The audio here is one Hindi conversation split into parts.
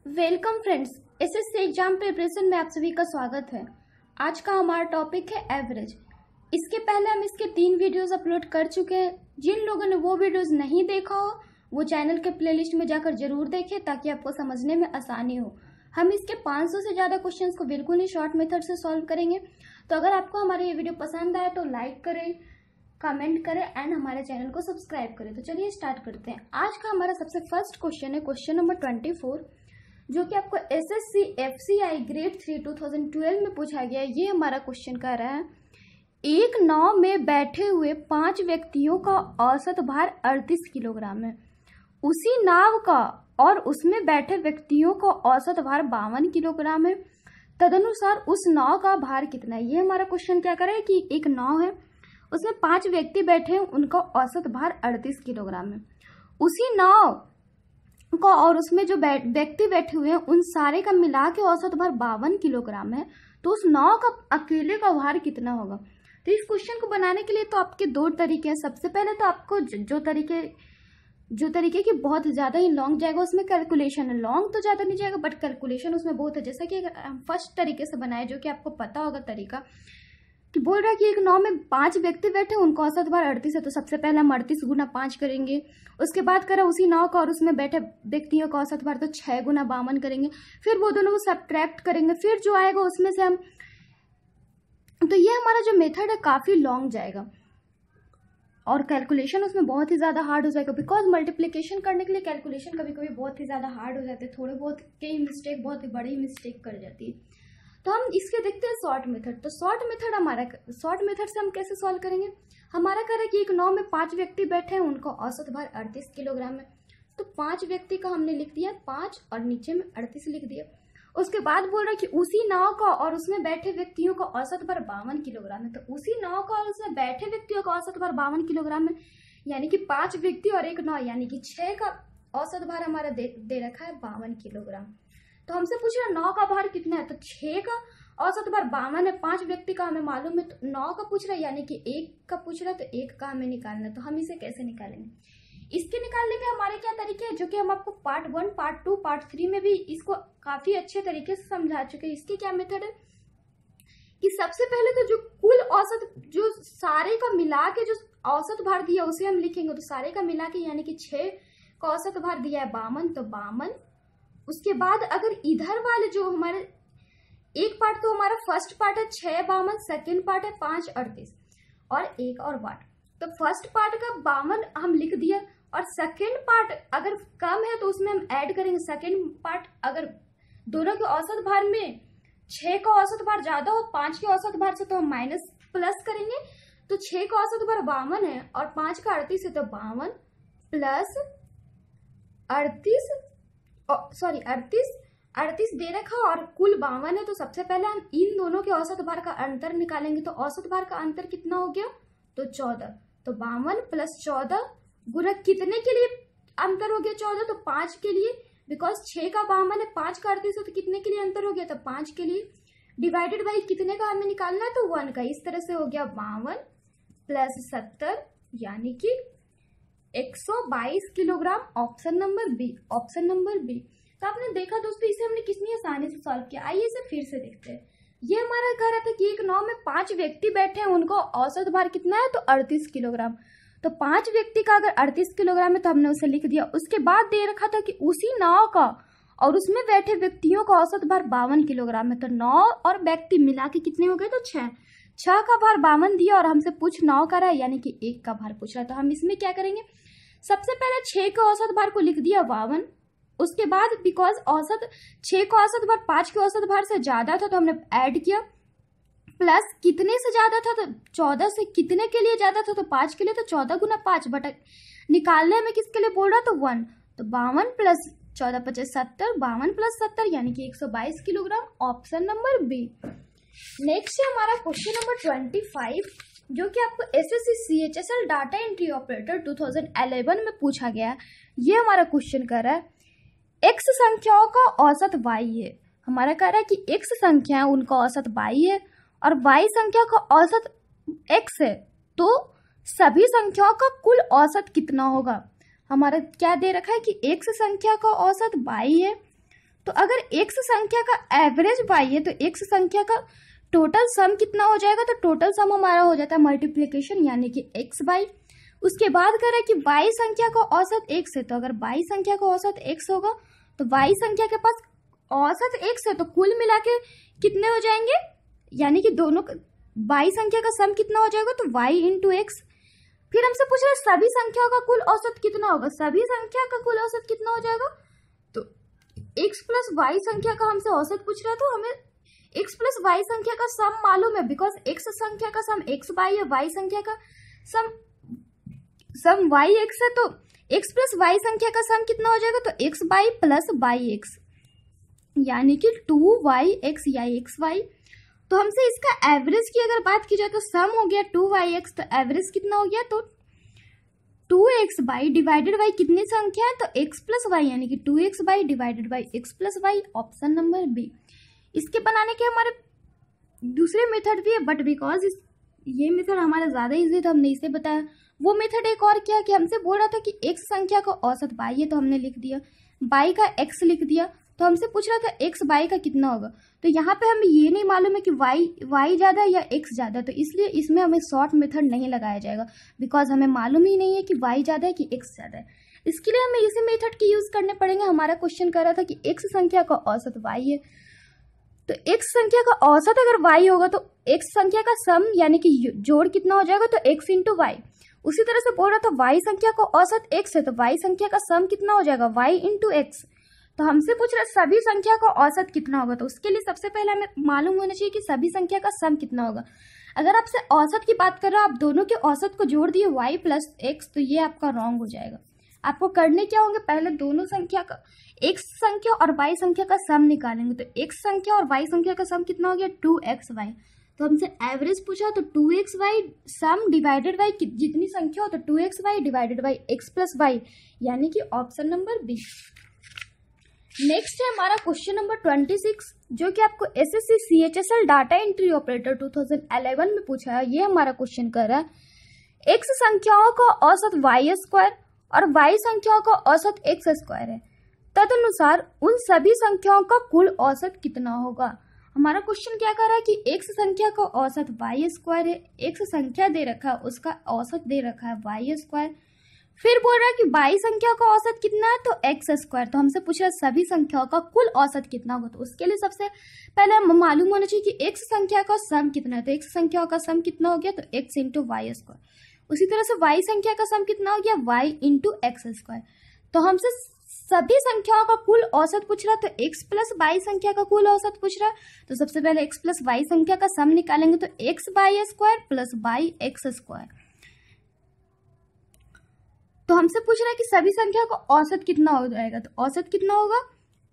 Welcome friends, SSC exam preparation में आप सभी का स्वागत है। आज का हमारा टॉपिक है एवरेज। इसके पहले हम इसके 3 वीडियोस अपलोड कर चुके हैं। जिन लोगों ने वो वीडियोस नहीं देखा हो वो चैनल के प्लेलिस्ट में जाकर जरूर देखें ताकि आपको समझने में आसानी हो। हम इसके 500 से ज़्यादा क्वेश्चंस को बिल्कुल ही शॉर्ट मेथड से सॉल्व करेंगे। तो अगर आपको हमारा ये वीडियो पसंद आए तो लाइक करें, कमेंट करें एंड हमारे चैनल को सब्सक्राइब करें। तो चलिए स्टार्ट करते हैं। आज का हमारा सबसे फर्स्ट क्वेश्चन है क्वेश्चन नंबर 24, जो कि आपको एसएससी एफसीआई ग्रेड 3 2012 में पूछा गया है। ये हमारा क्वेश्चन कह रहा है, एक नाव में बैठे हुए 5 व्यक्तियों का औसत भार 38 किलोग्राम है। उसी नाव का और उसमें बैठे व्यक्तियों का औसत भार 52 किलोग्राम है। तदनुसार उस नाव का भार कितना है। ये हमारा क्वेश्चन क्या कर रहा है कि एक नाव है, उसमें 5 व्यक्ति बैठे हैं, उनका औसत भार 38 किलोग्राम है। उसी नाव का और उसमें जो व्यक्ति बैठे हुए हैं उन सारे का मिला के औसत भार 52 किलोग्राम है। तो उस नाव का अकेले का भार कितना होगा। तो इस क्वेश्चन को बनाने के लिए तो आपके 2 तरीके हैं। सबसे पहले तो आपको जो तरीके की बहुत ज्यादा ही लॉन्ग जाएगा उसमें कैलकुलेशन है। लॉन्ग तो ज्यादा नहीं जाएगा बट कैलकुलेशन उसमें बहुत है। जैसा कि फर्स्ट तरीके से बनाए जो कि आपको पता होगा तरीका, कि बोल रहा है कि एक नाव में 5 व्यक्ति बैठे, उनका औसत भार 38 है। तो सबसे पहले हम 38 गुना 5 करेंगे। उसके बाद करें उसी नाव का और उसमें बैठे व्यक्तियों का औसत भार, तो 6 गुना 52 करेंगे। फिर वो दोनों को सब्ट्रैक्ट करेंगे, फिर जो आएगा उसमें से हम, तो ये हमारा जो मेथड है काफी लॉन्ग जाएगा और कैलकुलेशन उसमें बहुत ही ज्यादा हार्ड हो जाएगा। बिकॉज मल्टीप्लीकेशन करने के लिए कैलकुलेशन कभी कभी बहुत ही ज्यादा हार्ड हो जाते हैं। थोड़े बहुत कई मिस्टेक, बहुत ही बड़ी मिस्टेक कर जाती है। तो हम इसके देखते हैं शॉर्ट मेथड। तो शॉर्ट मेथड से हम कैसे सॉल्व करेंगे। हमारा कह रहा है कि एक नाव में 5 व्यक्ति बैठे हैं, उनका औसत भार 38 किलोग्राम है। तो 5 व्यक्ति का हमने लिख दिया 5 और नीचे में 38 लिख दिया। उसके बाद बोल रहा है कि उसी नाव का और उसमें बैठे व्यक्तियों का औसत भार 52 किलोग्राम है। तो उसी नाव का और उसमें बैठे व्यक्तियों का औसत भार 52 किलोग्राम है, यानी कि 5 व्यक्ति और एक नाव, यानी कि 6 का औसत भार हमारा दे रखा है 52 किलोग्राम। तो हमसे पूछ रहा है 9 का भार कितना है। तो 6 का औसत भार 52 है, 5 व्यक्ति का हमें मालूम है। तो 9 का पूछ रहा है, यानी कि 1 का पूछ रहा है, तो 1 का हमें निकालना है। तो हम इसे कैसे निकालेंगे। इसके निकालने के हमारे क्या तरीके हैं, जो कि हम आपको पार्ट 1, पार्ट 2, पार्ट 3 में भी इसको काफी अच्छे तरीके से समझा चुके हैं। इसके क्या मेथड है कि सबसे पहले तो जो कुल औसत, जो सारे का मिला के जो औसत भार दिया उसे हम लिखेंगे। तो सारे का मिला के यानी कि 6 का औसत भार दिया है 52, तो 52। उसके बाद अगर इधर वाले जो हमारे एक पार्ट, तो हमारा फर्स्ट पार्ट है 6 52, सेकेंड पार्ट है 5 38 और एक और पार्ट। तो फर्स्ट पार्ट का 52 हम लिख दिया और सेकेंड पार्ट अगर कम है तो उसमें हम ऐड करेंगे। सेकेंड पार्ट अगर दोनों के औसत भार में 6 का औसत भार ज्यादा हो 5 के औसत भार से, तो हम माइनस प्लस करेंगे। तो 6 का औसत भार 52 है और 5 का 38 है, तो 52 प्लस 38 दे रखा और कुल 52 है। तो सबसे पहले हम इन दोनों के औसत भार का अंतर निकालेंगे। तो औसत भार का अंतर कितना हो गया, तो 14। तो 52 प्लस 14 गुना कितने के लिए अंतर हो गया 14, तो 5 के लिए। बिकॉज 6 का 52 है, 5 का 38 है, तो कितने के लिए अंतर हो गया, तो 5 के लिए। डिवाइडेड बाई कितने का हमें निकालना है, तो 1 का। इस तरह से हो गया 52 प्लस 70, यानी कि 122 किलोग्राम। Option number B. तो आपने देखा दोस्तों, इसे हमने कितनी आसानी से सॉल्व किया। आइए इसे फिर से देखते हैं। ये हमारा कह रहा था कि एक नाव में 5 व्यक्ति बैठे हैं, उनको औसत भार कितना है, तो 38 किलोग्राम। तो 5 व्यक्ति का अगर 38 किलोग्राम है तो हमने उसे लिख दिया। उसके बाद दे रखा था कि उसी नाव का और उसमें बैठे व्यक्तियों का औसत भार 52 किलोग्राम है। तो 9 और व्यक्ति मिला के कितने हो गए, तो 6 का भार 52 दिया और हमसे पूछ 9 का रहा है, यानी कि 1 का भार पूछ रहा है। तो हम इसमें क्या करेंगे, सबसे पहले 6 के औसत भार को लिख दिया 52। उसके बाद बिकॉज 6 का औसत भार 5 के औसत भार से ज्यादा था तो हमने ऐड किया। प्लस कितने से ज्यादा था, तो 14 से कितने के लिए ज्यादा था, तो 5 के लिए। तो 14 गुना 5 बटा निकालने में किसके लिए बोल रहा, तो 1। तो 52 प्लस 14 25 70, 52 प्लस 70 यानी कि 122 kilogram. Option number B. Next है हमारा क्वेश्चन नंबर 25, जो कि आपको SSC CHSL data entry operator 2011 में पूछा गया। ये हमारा क्वेश्चन कर रहा है, एक्स संख्याओं का औसत वाई है। हमारा कह रहा है कि एक्स संख्या है, उनका औसत वाई है और वाई संख्या का औसत एक्स है। तो सभी संख्याओं का कुल औसत कितना होगा। हमारा क्या दे रखा है कि एक्स संख्या का औसत वाई है, तो अगर x संख्या का एवरेज y है तो x संख्या का टोटल सम कितना हो जाएगा, तो टोटल सम हमारा हो जाता है मल्टीप्लिकेशन यानी कि x बाई, उसके बाद कह रहा है कि y संख्या का औसत x है, तो अगर y संख्या का औसत x होगा तो y संख्या के पास औसत x है, तो कुल मिला के कितने हो जाएंगे, यानी कि दोनों y संख्या का सम कितना हो जाएगा, तो y इंटू एक्स। फिर हमसे पूछ रहे सभी संख्याओं का कुल औसत कितना होगा, सभी संख्या का कुल औसत कितना हो जाएगा, तो x प्लस y संख्या का हमसे औसत पूछ रहा है, तो हमें x प्लस y संख्या का सम मालूम है, बिकॉज x संख्या का सम x बाई है, y संख्या का सम y x है, तो x प्लस y संख्या का सम कितना हो जाएगा, तो x by plus y x यानी कि 2yx या xy। तो हमसे इसका एवरेज की अगर बात की जाए तो सम हो गया 2yx, तो एवरेज कितना हो गया, तो 2x बाई डिवाइडेड बाई कितनी संख्या है, तो x प्लस वाई यानी कि 2x by divided by x plus y, option number B. इसके बनाने के हमारे दूसरे मेथड भी है, बट बिकॉज ये मेथड हमारा ज़्यादा इजी था हमने इसे बताया। वो मेथड एक और क्या कि हमसे बोल रहा था कि x संख्या का औसत y है, तो हमने लिख दिया, y का x लिख दिया, तो हमसे पूछ रहा था x y का कितना होगा, तो यहाँ पे हमें ये नहीं मालूम है कि y ज़्यादा या x ज़्यादा, तो इसलिए इसमें हमें शॉर्ट मेथड नहीं लगाया जाएगा, बिकॉज हमें मालूम ही नहीं है कि y ज़्यादा है कि x ज़्यादा है। इसके लिए हमें इसी मेथड के यूज़ करने पड़ेंगे। हमारा क्वेश्चन कर रहा था कि x संख्या का औसत y है, तो x संख्या का औसत अगर y होगा तो x संख्या का सम यानी कि जोड़ कितना हो जाएगा, तो x इंटू वाई। उसी तरह से बोल रहा था y संख्या का औसत x है, तो y संख्या का सम कितना हो जाएगा, y इंटू एक्स। तो हमसे पूछ रहा है सभी संख्या का औसत कितना होगा, तो उसके लिए सबसे पहले हमें मालूम होना चाहिए कि सभी संख्या का सम कितना होगा। अगर आपसे औसत की बात कर रहे हो, आप दोनों के औसत को जोड़ दिए y प्लस एक्स, तो ये आपका रॉन्ग हो जाएगा। आपको करने क्या होंगे, पहले दोनों संख्या का x संख्या और y संख्या का सम निकालेंगे, तो x संख्या और y संख्या का सम कितना हो गया, 2xy। तो हमसे एवरेज पूछा, तो 2xy सम डिवाइडेड बाई जितनी संख्या हो, तो 2xy divided by x plus y, यानी कि ऑप्शन नंबर बी। नेक्स्ट है हमारा क्वेश्चन नंबर 26, जो कि आपको SSC CHSL data entry operator 2011 में पूछा है। ये हमारा क्वेश्चन कर रहा है x संख्याओं का औसत y स्क्वायर और y संख्याओं का औसत x स्क्वायर है, तदनुसार उन सभी संख्याओं का कुल औसत कितना होगा। हमारा क्वेश्चन क्या कर रहा है कि x संख्या का औसत y स्क्वायर है, x संख्या दे रखा है, उसका औसत दे रखा है y स्क्वायर। फिर बोल रहा है कि y संख्या का औसत कितना है, तो x स्क्वायर। तो हमसे पूछ रहा है सभी संख्याओं का कुल औसत कितना होगा, तो उसके लिए सबसे पहले हम मालूम होना चाहिए कि x संख्या का सम कितना है, तो x संख्याओं का सम कितना हो गया, तो x इंटू वाई स्क्वायर। उसी तरह से y संख्या का सम कितना हो गया, y इंटू एक्स स्क्वायर। तो हमसे सभी संख्याओं का कुल औसत पूछ रहा है, तो x प्लस y संख्या का कुल औसत पूछ रहा है, तो सबसे पहले x प्लस y संख्या का सम निकालेंगे, तो x by square plus y x square. तो हमसे पूछ रहा है कि सभी संख्या का औसत कितना हो जाएगा, तो औसत कितना होगा,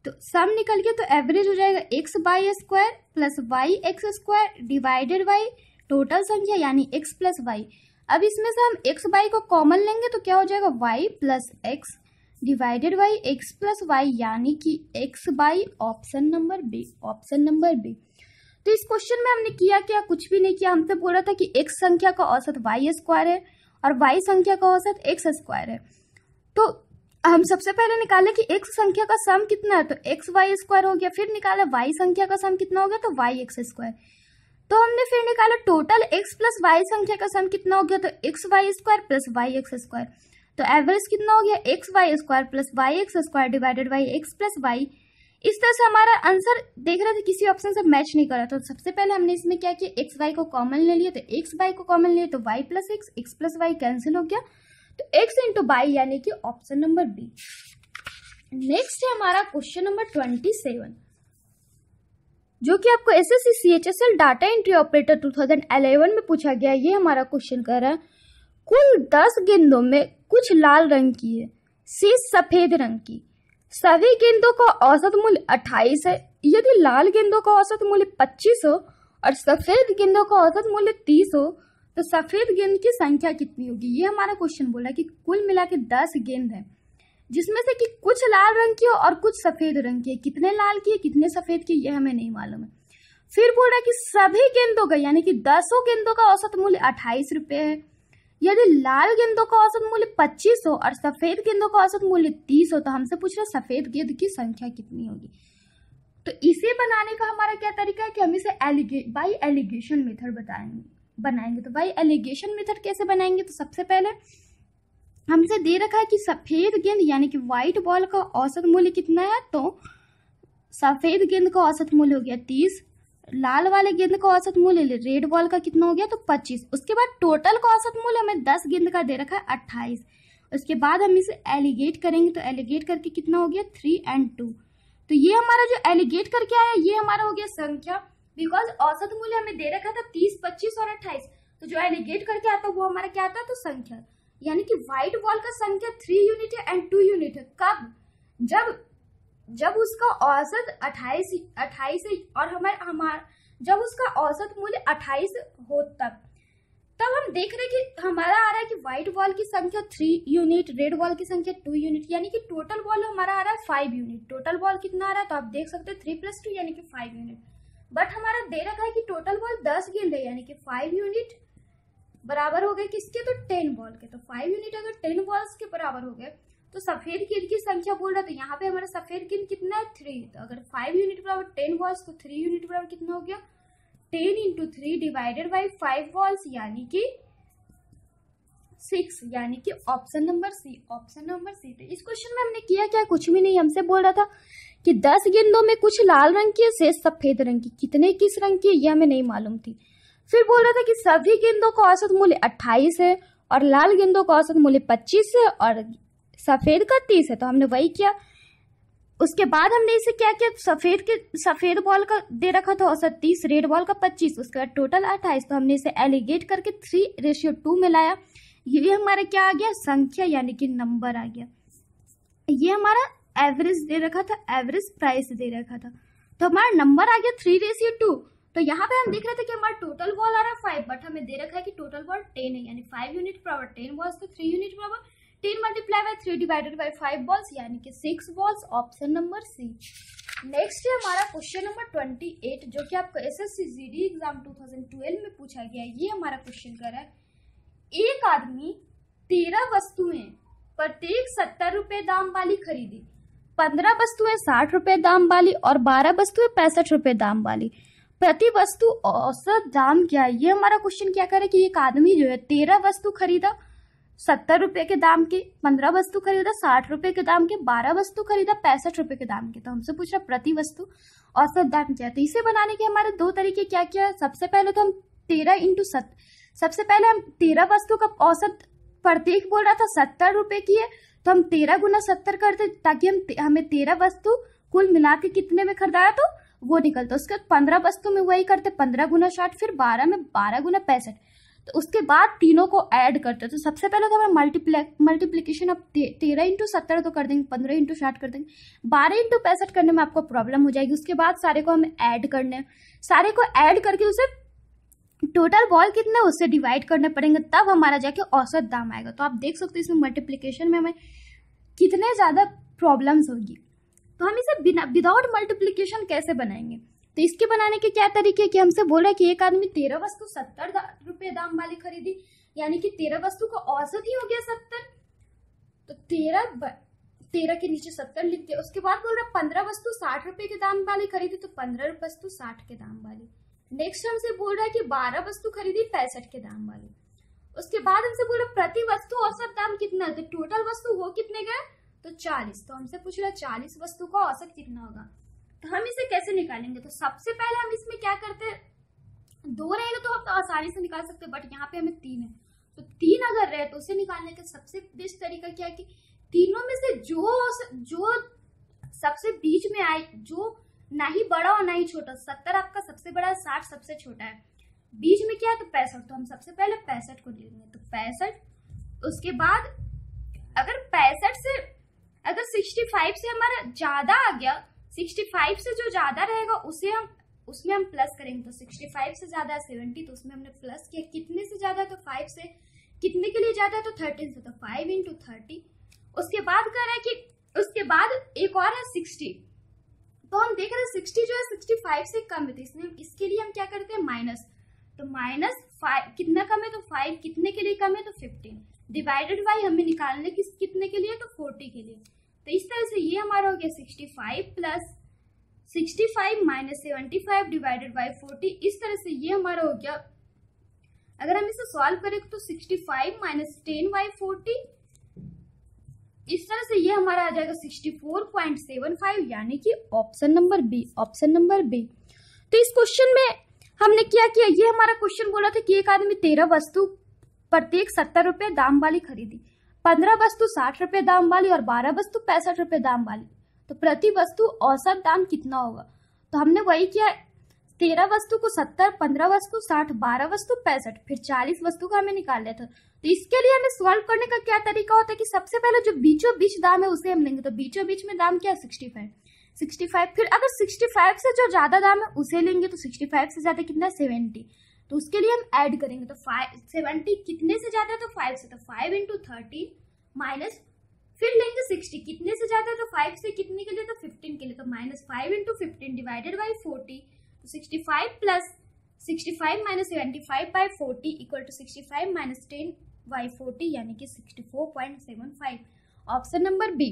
तो सम निकल के तो एवरेज हो जाएगा x by square plus y x square divided by total संख्या यानी x प्लस y। अब इसमें से हम x बाई को कॉमन लेंगे तो क्या हो जाएगा, y plus x divided by x plus y, यानी कि x by, option number B, option number B. तो इस क्वेश्चन में हमने किया क्या, कुछ भी नहीं किया। हमसे बोला था कि x संख्या का औसत y स्क्वायर है और y संख्या का औसत x स्क्वायर है। तो हम सबसे पहले निकाले कि x संख्या का सम कितना है, तो x वाई स्क्वायर हो गया। फिर निकाला y संख्या का सम कितना हो गया, तो y एक्स स्क्वायर। तो हमने फिर निकाला टोटल x प्लस y संख्या का सम कितना हो गया, तो x y square plus y x square. तो एवरेज कितना हो गया, x y square plus y x square divided by x plus y। इस तरह से हमारा आंसर देख रहे थे किसी ऑप्शन से मैच नहीं कर रहा। तो सबसे पहले हमने इसमें क्या किया, एक्स वाई को कॉमन ले लिया, तो एक्स वाई को कॉमन लिया तो y plus x plus y cancel हो गया, तो एक्स इंटू वाई यानी कि ऑप्शन नंबर बी। नेक्स्ट है हमारा क्वेश्चन नंबर 27, जो कि आपको SSC CHSL data entry operator 2011 में पूछा गया। ये हमारा क्वेश्चन कर रहा है कुल 10 गेंदों में कुछ लाल रंग की है, शेष सफेद रंग की। सभी गेंदों का औसत मूल्य 28 है। यदि लाल गेंदों का औसत मूल्य 25 हो और सफेद गेंदों का औसत मूल्य 30 हो, तो सफेद गेंद की संख्या कितनी होगी। ये हमारा क्वेश्चन बोला कि कुल मिला के 10 गेंद है, जिसमें से कि कुछ लाल रंग की हो और कुछ सफेद रंग की है। कितने लाल की है, कितने सफेद की, ये हमें नहीं मालूम है। फिर बोल रहा है कि सभी गेंदों का यानी कि 10 गेंदों का औसत मूल्य 28 रुपये है। यदि लाल गेंदों का औसत मूल्य 25 हो और सफेद गेंदों का औसत मूल्य 30 हो तो हमसे पूछ रहा है सफेद गेंद की संख्या कितनी होगी। तो इसे बनाने का हमारा क्या तरीका है कि हम इसे बाई एलिगेशन मेथड बनाएंगे। तो बाई एलिगेशन मेथड कैसे बनाएंगे, तो सबसे पहले हमसे दे रखा है कि सफेद गेंद यानी कि व्हाइट बॉल का औसत मूल्य कितना है, तो सफेद गेंद का औसत मूल्य हो गया 30, लाल वाले गेंद का औसत मूल्य रेड बॉल का कितना हो गया, तो 25। उसके बाद टोटल का औसत मूल्य हमें 10 गेंद का दे रखा है 28। उसके बाद हम इसे एलिगेट करेंगे, तो एलिगेट करके कितना हो गया 3 और 2। तो ये हमारा जो एलिगेट करके आया ये हमारा हो गया संख्या, बिकॉज औसत मूल्य हमें दे रखा था 30, 25 और 28। तो जो एलिगेट करके आता वो हमारा क्या आता है, तो संख्या, यानी कि व्हाइट बॉल का संख्या 3 यूनिट है एंड 2 यूनिट है। कब? जब उसका औसत 28 और हमारा जब उसका औसत मूल्य 28 हो तब हम देख रहे हैं कि हमारा आ रहा है कि व्हाइट बॉल की संख्या 3 यूनिट, रेड बॉल की संख्या 2 यूनिट, यानी कि टोटल बॉल हमारा आ रहा है 5 यूनिट। टोटल बॉल कितना आ रहा है, तो आप देख सकते हैं 3 + 2 यानी कि 5 यूनिट। बट हमारा दे रखा है कि टोटल बॉल 10 गेंद है, यानी कि 5 यूनिट बराबर हो गए किसके, तो 10 बॉल के। तो 5 यूनिट अगर 10 बॉल्स के बराबर हो गए तो सफेद गेंद की संख्या बोल रहा, तो यहाँ पे हमारा सफेद गेंद कितना है 3। तो अगर 5 यूनिट बराबर 10 बॉल्स तो 3 यूनिट बराबर कितना हो गया 10 × 3 डिवाइडेड बाई 5 बॉल्स यानी कि 6, यानी कि ऑप्शन नंबर सी। तो इस क्वेश्चन में हमने किया क्या, कुछ भी नहीं। हमसे बोल रहा था कि 10 गेंदों में कुछ लाल रंग की है, शेष सफेद रंग की, कितने किस रंग की है ये हमें नहीं मालूम थी। फिर बोल रहा था कि सभी गेंदों का औसत मूल्य 28 है और लाल गेंदों का औसत मूल्य 25 है और सफेद का 30 है, तो हमने वही किया। उसके बाद हमने इसे क्या किया, सफेद बॉल का दे रखा था औसत 30, रेड बॉल का 25, उसके बाद टोटल 28। तो हमने इसे एलिगेट करके 3:2 में लाया। ये हमारा क्या आ गया, संख्या यानी कि नंबर आ गया। ये हमारा एवरेज दे रखा था, एवरेज प्राइस दे रखा था, तो हमारा नंबर आ गया 3:2। तो यहाँ पे हम देख रहे थे कि हमारा टोटल बॉल आ रहा है 5, बट हमें दे रखा है कि टोटल बॉल 10 है, यानी 5 यूनिट बराबर 10 बॉल्स, तो 3 यूनिट बराबर 10 × 3 डिवाइडेड बाई 5 बॉल्स यानी कि 6 balls, option number C. Next है हमारा क्वेश्चन नंबर 28, जो कि आपको एसएससी जीडी एग्जाम 2012 में पूछा गया। ये हमारा क्वेश्चन कर रहा है, एक आदमी 13 वस्तुएं प्रत्येक 70 रुपए दाम वाली खरीदी, 15 वस्तुएं 60 रुपए दाम वाली और 12 वस्तुएं 65 रुपए दाम वाली। प्रति वस्तु औसत दाम क्या है, ये हमारा क्वेश्चन क्या करे कि एक आदमी जो है 13 वस्तु खरीदा 70 रुपए के दाम के, 15 वस्तु खरीदा 60 रुपए के दाम के, 12 वस्तु खरीदा 65 रुपए के दाम के। तो हमसे पूछ रहा प्रति वस्तु औसत दाम क्या है। तो इसे बनाने के हमारे दो तरीके क्या क्या है। सबसे पहले तो हम 13 × 7, सबसे पहले हम 13 वस्तु का औसत प्रत्येक बोल रहा था 70 रुपए की है, तो हम 13 × 70 करते ताकि हमें 13 वस्तु कुल मिला के कितने में खरीदाया तो वो निकलता। उसके बाद 15 वस्तु में वही करते 15 × 60, फिर 12 में 12 × 65। तो उसके बाद तीनों को ऐड करते। तो सबसे पहले तो हमें मल्टीप्लीकेशन अब 13 × 70 तो कर देंगे, 15 × 60 कर देंगे, 12 × 65 करने में आपको प्रॉब्लम हो जाएगी। उसके बाद सारे को हमें ऐड करने, सारे को ऐड करके उसे टोटल बॉल कितना उससे डिवाइड करने पड़ेंगे, तब हमारा जाके औसत दाम आएगा। तो आप देख सकते हो इसमें मल्टीप्लीकेशन में हमें कितने ज्यादा प्रॉब्लम्स होगी। तो हम इसे विदाउट मल्टीप्लीकेशन कैसे बनाएंगे, तो इसके बनाने के क्या तरीके कि हमसे बोला कि एक आदमी 13 वस्तु 70 रुपए दाम वाली खरीदी, यानी कि 13 वस्तु का औसत ही हो गया 70। तो 13 के नीचे 70 लिख दिया। उसके बाद बोल रहा 15 वस्तु 60 रुपए के दाम वाली खरीदी, तो 15 वस्तु 60 के दाम वाली। नेक्स्ट हमसे बोल रहा है कि 12 वस्तु खरीदी 65 के दाम वाली। उसके बाद हमसे बोल रहा प्रति वस्तु औसत दाम कितना है, तो टोटल वस्तु हो कितने गए, तो 40। तो हमसे पूछ रहा 40 वस्तु का औसत कितना होगा। तो हम इसे कैसे निकालेंगे, तो सबसे पहले हम इसमें क्या करते हैं, 2 रहेगा तो हम तो आसानी से निकाल सकते हैं, बट यहाँ पे हमें 3 है, तो 3 अगर रहे तो उसे निकालने का सबसे बेस्ट तरीका क्या है कि तीनों में से जो सबसे बीच में आए, जो ना ही बड़ा और ना ही छोटा, 70 आपका सबसे बड़ा है, 60 सबसे छोटा है, बीच में क्या है तो 65। तो हम सबसे पहले 65 को लेंगे, तो 65। उसके बाद अगर 65 से अगर 65 से हमारा ज्यादा आ गया, 65 से जो ज्यादा रहेगा उसमें हम प्लस करेंगे। तो 65 से ज्यादा है 70, तो उसमें हमने प्लस किया। कितने से ज्यादा है तो 5 से, कितने के लिए ज्यादा है तो 13 से, तो 5 × 30। उसके बाद कह रहा है कि उसके बाद एक और है 60, तो हम देख रहे हैं 60 जो है 65 से कम है, तो इसके लिए हम क्या करते हैं माइनस। तो -5 कितना कम है, तो 5 कितने के लिए कम है, तो 15 डिवाइडेड बाई हमें निकालने की कितने के लिए, तो 40 के लिए। तो इस तरह से ये हमारा हो गया 65 प्लस 65 माइनस 75 डिवाइडेड बाई 40। इस तरह से ये हमारा हो गया, अगर हम इसे सॉल्व करें तो 65 माइनस 10 बाई 40, इस तरह से ये हमारा आ जाएगा 64.75, यानी कि option number B, option number B. तो इस क्वेश्चन में हमने क्या किया, ये हमारा क्वेश्चन बोला था कि एक आदमी 13 वस्तु प्रत्येक 70 रुपए दाम वाली खरीदी, 15 वस्तु 60 रुपए दाम वाली और 12 वस्तु 65 रुपए दाम वाली, तो प्रति वस्तु औसत दाम कितना होगा। तो हमने वही किया, 13 वस्तु को 70, 15 वस्तु 60, 12 वस्तु 65, फिर 40 वस्तु का हमें निकाल लिया था। तो इसके लिए हमें सॉल्व करने का क्या तरीका होता है कि सबसे पहले जो बीचों बीच दाम है उसे हम लेंगे। तो बीचों बीच में दाम क्या है, 65, फिर अगर 65 से जो ज्यादा दाम है उसे लेंगे, तो 65 से ज्यादा कितना है, 70, तो उसके लिए हम ऐड करेंगे। तो 70 कितने से ज्यादा है, तो 5 से, तो 5 इंटू 13 माइनस, फिर लेंगे 60 कितने से ज्यादा है, तो 5 से कितने के लिए, तो 15 के लिए, तो -5 इंटू 15 डिवाइडेड बाई 40। तो 65 plus 65 minus 75 by 40 equal to 65 minus 10 by 40, यानी कि 64.75, ऑप्शन नंबर बी।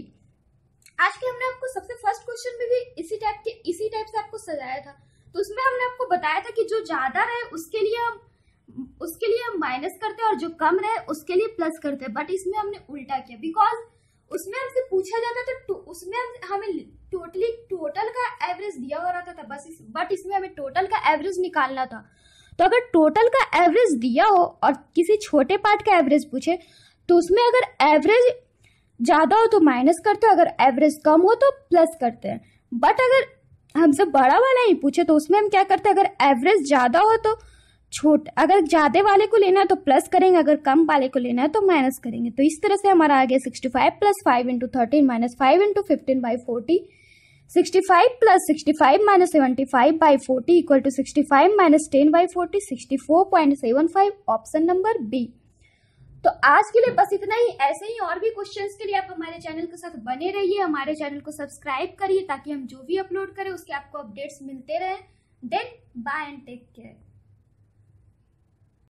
आज के हमने आपको सबसे फर्स्ट क्वेश्चन में भी इसी टाइप से आपको सजाया था। तो उसमें हमने आपको बताया था कि जो ज्यादा रहे उसके लिए हम माइनस करते हैं और जो कम रहे उसके लिए प्लस करते हैं, बट इसमें हमने उल्टा किया, बिकॉज उसमें हमसे पूछा जाता था तो उसमें हमें टोटल का एवरेज दिया हुआ रहता था बस, बट इसमें हमें टोटल का एवरेज निकालना था। तो अगर टोटल का एवरेज दिया हो और किसी छोटे पार्ट का एवरेज पूछे, तो उसमें अगर एवरेज ज्यादा हो तो माइनस करते हैं, अगर एवरेज कम हो तो प्लस करते हैं। बट अगर हमसे बड़ा वाला ही पूछे तो उसमें हम क्या करते हैं, अगर एवरेज ज्यादा हो तो अगर ज्यादा वाले को लेना है तो प्लस करेंगे, अगर कम वाले को लेना है तो माइनस करेंगे। तो इस तरह से हमारा आ गया 65 plus 5 into 13 minus 5 into 15 by 40, 65 plus 65 minus 75 by 40 equal to 65 minus 10 by 40, 64.75, option number B. तो आज के लिए बस इतना ही। ऐसे ही और भी क्वेश्चंस के लिए आप हमारे चैनल के साथ बने रहिए, हमारे चैनल को सब्सक्राइब करिए ताकि हम जो भी अपलोड करें उसके आपको अपडेट्स मिलते रहे। Then bye and take care.